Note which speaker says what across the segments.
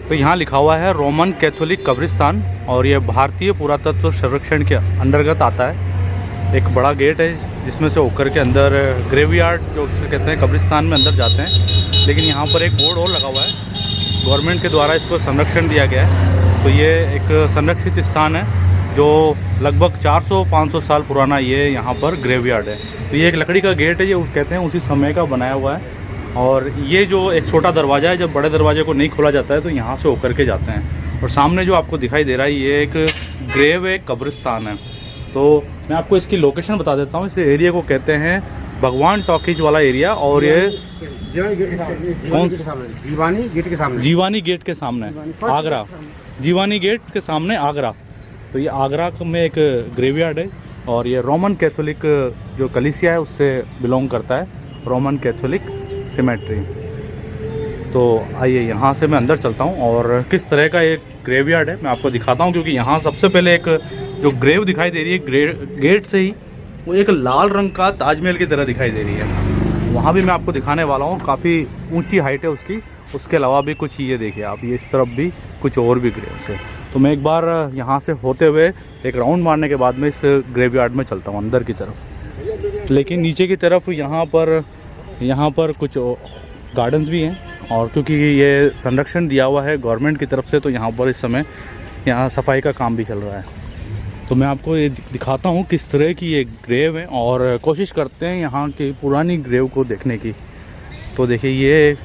Speaker 1: तो यहाँ लिखा हुआ है रोमन कैथोलिक कब्रिस्तान और ये भारतीय पुरातत्व सर्वेक्षण के अंतर्गत आता है। एक बड़ा गेट है जिसमें से होकर के अंदर ग्रेवयार्ड जो कहते हैं कब्रिस्तान में अंदर जाते हैं। लेकिन यहाँ पर एक बोर्ड और लगा हुआ है, गवर्नमेंट के द्वारा इसको संरक्षण दिया गया है। तो ये एक संरक्षित स्थान है जो लगभग 400-500 साल पुराना ये यहाँ पर ग्रेवयार्ड है। तो ये एक लकड़ी का गेट है, ये कहते हैं उसी समय का बनाया हुआ है। और ये जो एक छोटा दरवाज़ा है, जब बड़े दरवाजे को नहीं खोला जाता है तो यहाँ से होकर के जाते हैं। और सामने जो आपको दिखाई दे रहा है ये एक ग्रेव है, कब्रिस्तान है। तो मैं आपको इसकी लोकेशन बता देता हूँ। इस एरिया को कहते हैं भगवान टॉकीज वाला एरिया। और ये
Speaker 2: जीवानी गेट के सामने,
Speaker 1: जीवानी गेट के सामने आगरा, जीवानी गेट के सामने आगरा। तो ये आगरा में एक ग्रेवयार्ड है और ये रोमन कैथोलिक जो कलीसिया है उससे बिलोंग करता है, रोमन कैथोलिक सिमेट्री। तो आइए यहाँ से मैं अंदर चलता हूँ और किस तरह का एक ग्रेवयार्ड है मैं आपको दिखाता हूँ। क्योंकि यहाँ सबसे पहले एक जो ग्रेव दिखाई दे रही है गेट से ही, वो एक लाल रंग का ताजमहल की तरह दिखाई दे रही है। वहाँ भी मैं आपको दिखाने वाला हूँ, काफ़ी ऊंची हाइट है उसकी। उसके अलावा भी कुछ ये देखिए आप, ये इस तरफ भी कुछ और भी ग्रेव्स है। तो मैं एक बार यहाँ से होते हुए एक राउंड मारने के बाद में इस ग्रेवयार्ड में चलता हूँ अंदर की तरफ। लेकिन नीचे की तरफ यहाँ पर कुछ गार्डन्स भी हैं। और क्योंकि ये संरक्षण दिया हुआ है गवर्नमेंट की तरफ से, तो यहाँ पर इस समय यहाँ सफाई का काम भी चल रहा है। तो मैं आपको ये दिखाता हूँ किस तरह की ये ग्रेव है और कोशिश करते हैं यहाँ की पुरानी ग्रेव को देखने की। तो देखिए ये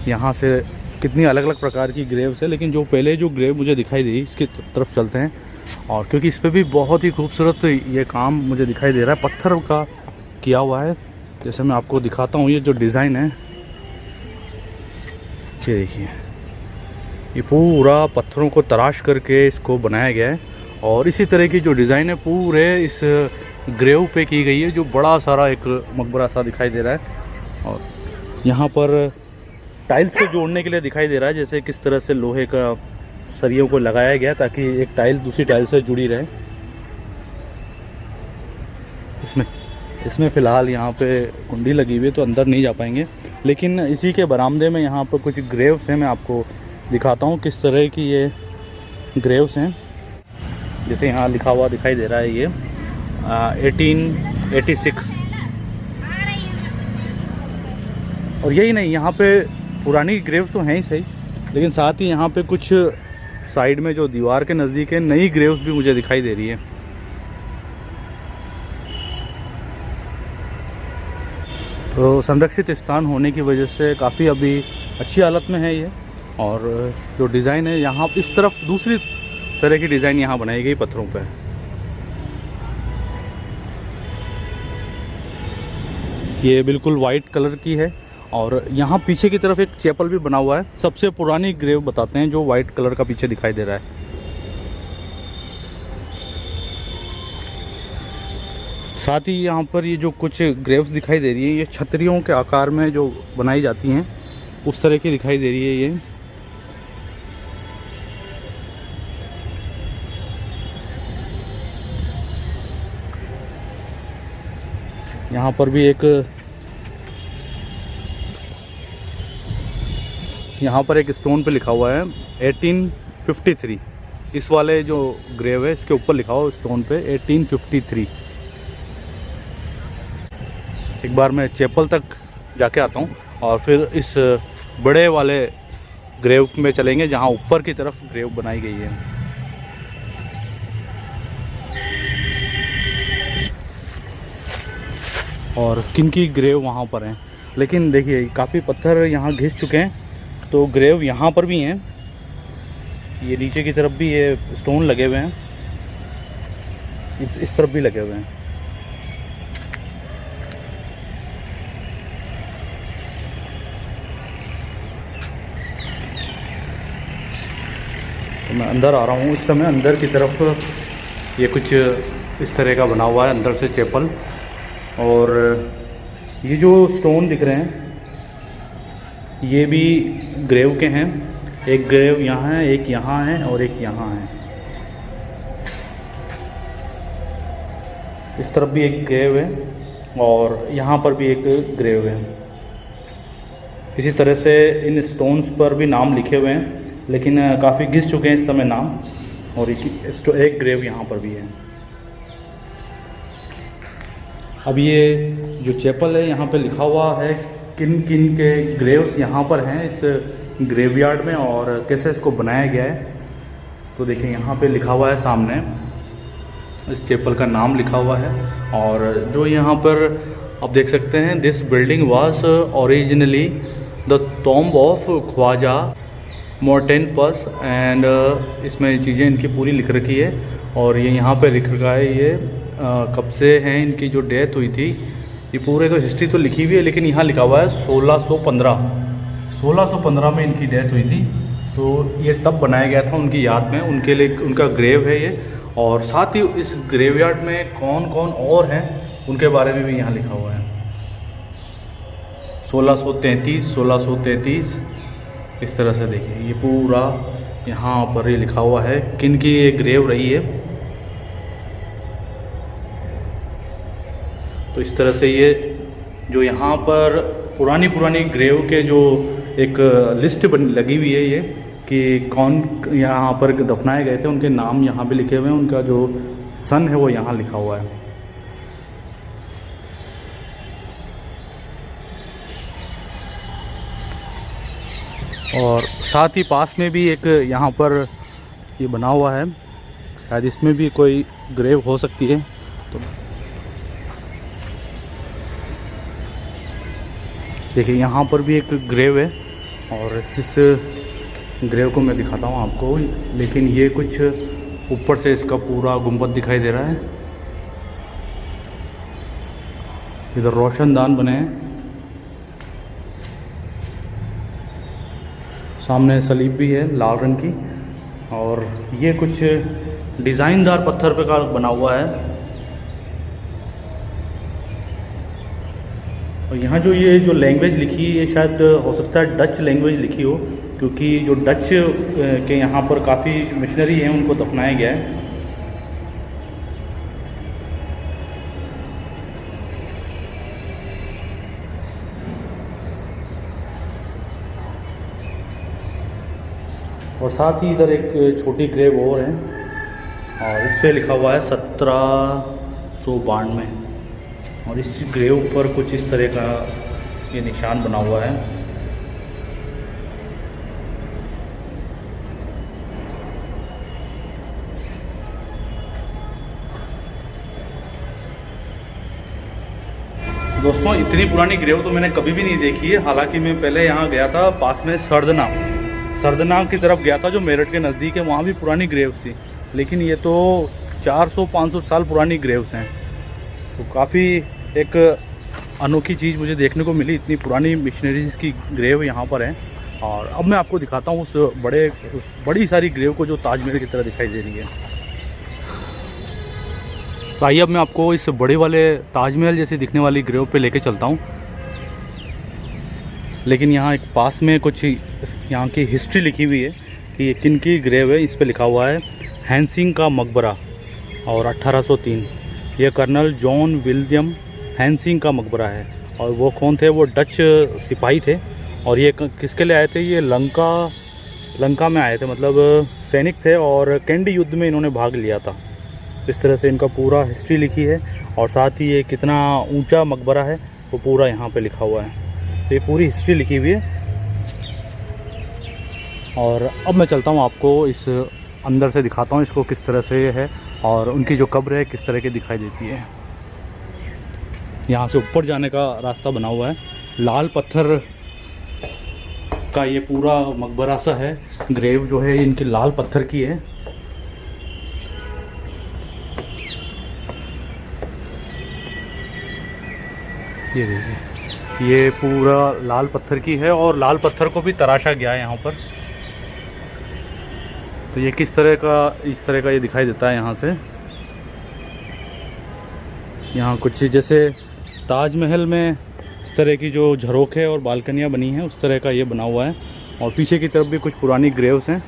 Speaker 1: यहाँ से कितनी अलग अलग प्रकार की ग्रेव्स है। लेकिन जो पहले जो ग्रेव मुझे दिखाई दी इसकी तरफ चलते हैं। और क्योंकि इस पर भी बहुत ही खूबसूरत ये काम मुझे दिखाई दे रहा है, पत्थर का किया हुआ है। जैसे मैं आपको दिखाता हूँ, ये जो डिज़ाइन है ये देखिए, ये पूरा पत्थरों को तराश करके इसको बनाया गया है। और इसी तरह की जो डिज़ाइन है पूरे इस ग्रेव पे की गई है, जो बड़ा सारा एक मकबरा सा दिखाई दे रहा है। और यहाँ पर टाइल्स को जोड़ने के लिए दिखाई दे रहा है, जैसे किस तरह से लोहे का सरियों को लगाया गया ताकि एक टाइल दूसरी टाइल से जुड़ी रहे। इसमें फ़िलहाल यहाँ पे कुंडी लगी हुई है तो अंदर नहीं जा पाएंगे। लेकिन इसी के बरामदे में यहाँ पर कुछ ग्रेव्स हैं, मैं आपको दिखाता हूँ किस तरह की ये ग्रेव्स हैं। जैसे यहाँ लिखा हुआ दिखाई दे रहा है ये 1886। और यही नहीं, यहाँ पे पुरानी ग्रेव्स तो हैं ही सही, लेकिन साथ ही यहाँ पे कुछ साइड में जो दीवार के नज़दीक है नई ग्रेव्स भी मुझे दिखाई दे रही है। तो संरक्षित स्थान होने की वजह से काफ़ी अभी अच्छी हालत में है ये। और जो डिज़ाइन है यहाँ इस तरफ दूसरी तरह की डिज़ाइन यहाँ बनाई गई पत्थरों पे। ये बिल्कुल वाइट कलर की है। और यहाँ पीछे की तरफ एक चैपल भी बना हुआ है। सबसे पुरानी ग्रेव बताते हैं जो वाइट कलर का पीछे दिखाई दे रहा है। साथ ही यहाँ पर ये जो कुछ ग्रेव्स दिखाई दे रही है ये छतरियों के आकार में जो बनाई जाती हैं उस तरह की दिखाई दे रही है ये। यहाँ पर भी यहाँ पर एक स्टोन पे लिखा हुआ है 1853। इस वाले जो ग्रेव है इसके ऊपर लिखा हुआ स्टोन पे 1853। एक बार मैं चैपल तक जाके आता हूँ और फिर इस बड़े वाले ग्रेव में चलेंगे जहाँ ऊपर की तरफ ग्रेव बनाई गई है। और किनकी ग्रेव वहाँ पर हैं। लेकिन देखिए काफ़ी पत्थर यहाँ घिस चुके हैं, तो ग्रेव यहाँ पर भी हैं। ये नीचे की तरफ भी ये स्टोन लगे हुए हैं, इस तरफ भी लगे हुए हैं। तो मैं अंदर आ रहा हूँ इस समय। अंदर की तरफ ये कुछ इस तरह का बना हुआ है अंदर से चैपल। और ये जो स्टोन दिख रहे हैं ये भी ग्रेव के हैं। एक ग्रेव यहाँ है, एक यहाँ है और एक यहाँ है। इस तरफ भी एक ग्रेव है और यहाँ पर भी एक ग्रेव है। इसी तरह से इन स्टोन्स पर भी नाम लिखे हुए हैं, लेकिन काफ़ी घिस चुके हैं इस समय नाम। और एक ग्रेव यहाँ पर भी है। अब ये जो चैपल है यहाँ पे लिखा हुआ है किन किन के ग्रेव्स यहाँ पर हैं इस ग्रेवयार्ड में और कैसे इसको बनाया गया है। तो देखिए यहाँ पे लिखा हुआ है सामने, इस चैपल का नाम लिखा हुआ है। और जो यहाँ पर आप देख सकते हैं, this building was originally the tomb of Khwaja मोर्टेनपस एंड इसमें चीज़ें इनकी पूरी लिख रखी है। और ये यहाँ पे लिख रखा है ये कब से हैं, इनकी जो डेथ हुई थी, ये पूरे तो हिस्ट्री तो लिखी हुई है, लेकिन यहाँ लिखा हुआ है 1615 में इनकी डेथ हुई थी। तो ये तब बनाया गया था उनकी याद में, उनके लिए उनका ग्रेव है ये। और साथ ही इस ग्रेवयार्ड में कौन कौन और हैं उनके बारे में भी यहाँ लिखा हुआ है। 1633 इस तरह से देखिए ये पूरा यहाँ पर ये लिखा हुआ है किन की ये ग्रेव रही है। तो इस तरह से ये जो यहाँ पर पुरानी ग्रेव के जो एक लिस्ट लगी हुई है ये कि कौन यहाँ पर दफनाए गए थे, उनके नाम यहाँ पे लिखे हुए हैं, उनका जो सन है वो यहाँ लिखा हुआ है। और साथ ही पास में भी एक यहाँ पर ये बना हुआ है, शायद इसमें भी कोई ग्रेव हो सकती है। तो देखिए यहाँ पर भी एक ग्रेव है और इस ग्रेव को मैं दिखाता हूँ आपको, लेकिन ये कुछ ऊपर से इसका पूरा गुंबद दिखाई दे रहा है। इधर रोशनदान बने हैं, सामने सलीब भी है लाल रंग की। और ये कुछ डिज़ाइनदार पत्थर पे का बना हुआ है। और यहाँ जो ये जो लैंग्वेज लिखी है, ये शायद हो सकता है डच लैंग्वेज लिखी हो, क्योंकि जो डच के यहाँ पर काफ़ी मिशनरी हैं उनको दफनाया गया है। और साथ ही इधर एक छोटी ग्रेव और है और इस पे लिखा हुआ है 1792। और इस ग्रेव पर कुछ इस तरह का ये निशान बना हुआ है। दोस्तों इतनी पुरानी ग्रेव तो मैंने कभी भी नहीं देखी है। हालांकि मैं पहले यहाँ गया था, पास में सरदना की तरफ गया था जो मेरठ के नज़दीक है, वहाँ भी पुरानी ग्रेव्स थी। लेकिन ये तो 400-500 साल पुरानी ग्रेव्स हैं। तो काफ़ी एक अनोखी चीज़ मुझे देखने को मिली, इतनी पुरानी मिशनरीज़ की ग्रेव यहाँ पर है। और अब मैं आपको दिखाता हूँ उस बड़ी सारी ग्रेव को जो ताजमहल की तरह दिखाई दे रही है। तो आइए अब मैं आपको इस बड़े वाले ताजमहल जैसे दिखने वाली ग्रेव पे लेके चलता हूँ। लेकिन यहाँ एक पास में कुछ यहाँ की हिस्ट्री लिखी हुई है कि ये किन की ग्रेव है। इस पे लिखा हुआ है हैंसिंग का मकबरा और 1803। ये कर्नल जॉन विलियम हैंसिंग का मकबरा है। और वो कौन थे? वो डच सिपाही थे। और ये किसके लिए आए थे? ये लंका में आए थे, मतलब सैनिक थे और कैंडी युद्ध में इन्होंने भाग लिया था। इस तरह से इनका पूरा हिस्ट्री लिखी है। और साथ ही ये कितना ऊंचा मकबरा है वो पूरा यहाँ पे लिखा हुआ है। तो ये पूरी हिस्ट्री लिखी हुई है। और अब मैं चलता हूँ, आपको इस अंदर से दिखाता हूँ इसको किस तरह से है और उनकी जो कब्र है किस तरह की दिखाई देती है। यहाँ से ऊपर जाने का रास्ता बना हुआ है। लाल पत्थर का ये पूरा मकबरा सा है। ग्रेव जो है इनकी लाल पत्थर की है। ये देखिए, ये पूरा लाल पत्थर की है और लाल पत्थर को भी तराशा गया है यहाँ पर। तो ये इस तरह का ये दिखाई देता है यहाँ से। यहाँ कुछ जैसे ताजमहल में इस तरह की जो झरोखे और बालकनियाँ बनी हैं उस तरह का ये बना हुआ है। और पीछे की तरफ भी कुछ पुरानी ग्रेव्स हैं।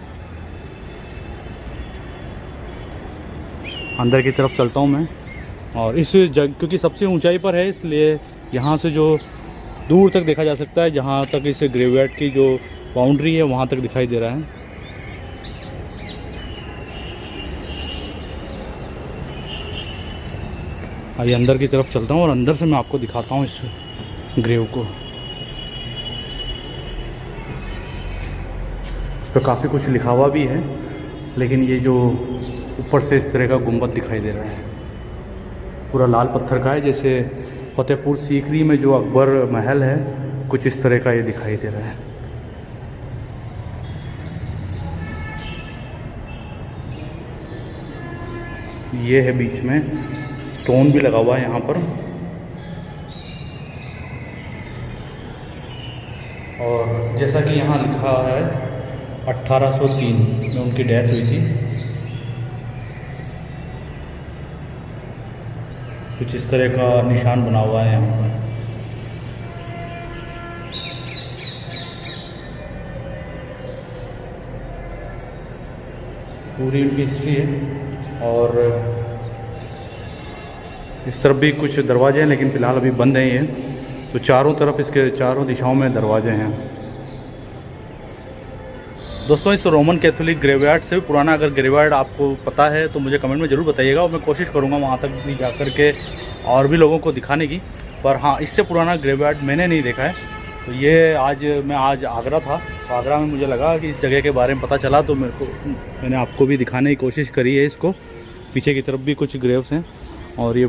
Speaker 1: अंदर की तरफ चलता हूँ मैं। और इस जगह क्योंकि सबसे ऊंचाई पर है, इसलिए यहाँ से जो दूर तक देखा जा सकता है, जहाँ तक इस ग्रेवयार्ड की जो बाउंड्री है वहाँ तक दिखाई दे रहा है। आइए अंदर की तरफ चलता हूँ और अंदर से मैं आपको दिखाता हूँ इस ग्रेव को। इस पर काफ़ी कुछ लिखा हुआ भी है, लेकिन ये जो ऊपर से इस तरह का गुंबद दिखाई दे रहा है पूरा लाल पत्थर का है, जैसे फतेहपुर सीकरी में जो अकबर महल है कुछ इस तरह का ये दिखाई दे रहा है। ये है बीच में, स्टोन भी लगा हुआ है यहाँ पर। और जैसा कि यहाँ लिखा है 1803 में उनकी डेथ हुई थी। कुछ इस तरह का निशान बना हुआ है यहाँ पर। पूरी उनकी हिस्ट्री है। और इस तरफ भी कुछ दरवाजे हैं, लेकिन फ़िलहाल अभी बंद है ये। तो चारों तरफ इसके चारों दिशाओं में दरवाजे हैं। दोस्तों इस रोमन कैथोलिक ग्रेवयार्ड से भी पुराना अगर ग्रेवयार्ड आपको पता है तो मुझे कमेंट में ज़रूर बताइएगा, और मैं कोशिश करूँगा वहाँ तक भी जा कर के और भी लोगों को दिखाने की। पर हाँ, इससे पुराना ग्रेवयार्ड मैंने नहीं देखा है। तो ये आज आगरा था, तो आगरा में मुझे लगा कि इस जगह के बारे में पता चला, तो मैंने आपको भी दिखाने की कोशिश करी है इसको। पीछे की तरफ भी कुछ ग्रेव्स हैं, और ये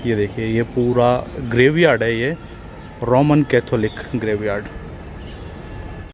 Speaker 1: देखिए ये पूरा ग्रेवयार्ड है, ये रोमन कैथोलिक ग्रेवयार्ड।